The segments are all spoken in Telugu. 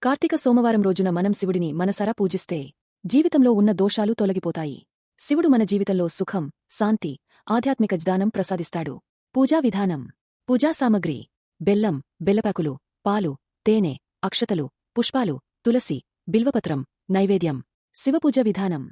కార్తీక సోమవారం రోజున మనం శివుడిని మనసారా పూజిస్తే జీవితంలో ఉన్న దోషాలు తొలగిపోతాయి. శివుడు మన జీవితంలో సుఖం, శాంతి, ఆధ్యాత్మిక జ్ఞానం ప్రసాదిస్తాడు. పూజా విధానం. పూజా సామగ్రి: బెల్లం, బెల్లపాకులు, పాలు, తేనె, అక్షతలు, పుష్పాలు, తులసి, బిల్వపత్రం, నైవేద్యం. శివపూజ విధానం.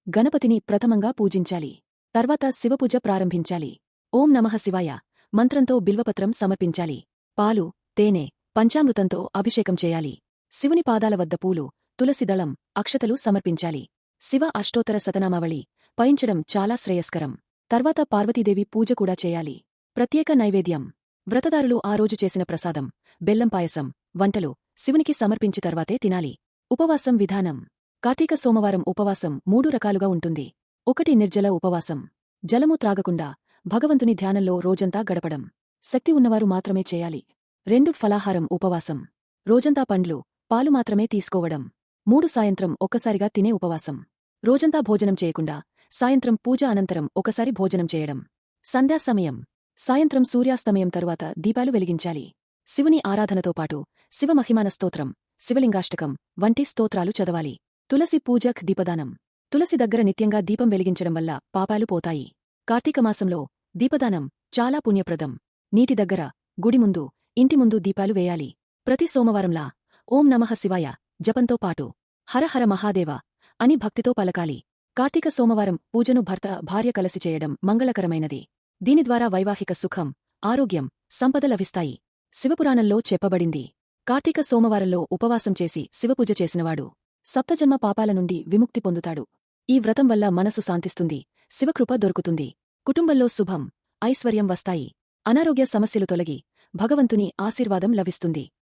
గణపతిని ప్రథమంగా పూజించాలి. తర్వాత శివపూజ ప్రారంభించాలి. ఓం నమః శివాయ మంత్రంతో బిల్వపత్రం సమర్పించాలి. పాలు, తేనె, పంచామృతంతో అభిషేకం చేయాలి. శివుని పాదాల వద్ద పూలు, తులసిదళం, అక్షతలు సమర్పించాలి. శివ అష్టోత్తర శతనామావళి పయించడం చాలా శ్రేయస్కరం. తర్వాత పార్వతీదేవి పూజ కూడా చేయాలి. ప్రత్యేక నైవేద్యం. వ్రతదారులు ఆ రోజు చేసిన ప్రసాదం, బెల్లం పాయసం, వంటలు శివునికి సమర్పించి తర్వాతే తినాలి. ఉపవాసం విధానం. కార్తీక సోమవారం ఉపవాసం 3 రకాలుగా ఉంటుంది. 1 నిర్జల ఉపవాసం. జలము త్రాగకుండా భగవంతుని ధ్యానంలో రోజంతా గడపడం. శక్తి ఉన్నవారు మాత్రమే చేయాలి. 2 ఫలాహారం ఉపవాసం. రోజంతా పండ్లు, పాలు మాత్రమే తీసుకోవడం. 3 సాయంత్రం ఒక్కసారిగా తినే ఉపవాసం. రోజంతా భోజనం చేయకుండా సాయంత్రం పూజ అనంతరం ఒకసారి భోజనం చేయడం. సంధ్యా సమయం. సాయంత్రం సూర్యాస్తమయం తరువాత దీపాలు వెలిగించాలి. శివుని ఆరాధనతో పాటు శివమహిమాన స్తోత్రం, శివలింగాష్టకం వంటి స్తోత్రాలు చదవాలి. తులసి పూజక్ దీపదానం. తులసి దగ్గర నిత్యంగా దీపం వెలిగించడం వల్ల పాపాలు పోతాయి. కార్తీకమాసంలో దీపదానం చాలా పుణ్యప్రదం. నీటి దగ్గర, గుడి ముందు, ఇంటి ముందు దీపాలు వేయాలి. ప్రతి సోమవారంలా ఓం నమః శివాయ జపంతో పాటు హర హర మహాదేవ అని భక్తితో పలకాలి. కార్తీక సోమవారం పూజను భర్త, భార్య కలసి చేయడం మంగళకరమైనది. దీని ద్వారా వైవాహిక సుఖం, ఆరోగ్యం, సంపద లభిస్తాయి. శివపురాణంలో చెప్పబడింది. కార్తీక సోమవారంలో ఉపవాసం చేసి శివపూజ చేసినవాడు సప్తజన్మ పాపాల నుండి విముక్తి పొందుతాడు. ఈ వ్రతం వల్ల మనసు శాంతిస్తుంది, శివకృప దొరుకుతుంది. కుటుంబంలో శుభం, ఐశ్వర్యం వస్తాయి. అనారోగ్య సమస్యలు తొలగి భగవంతుని ఆశీర్వాదం లభిస్తుంది.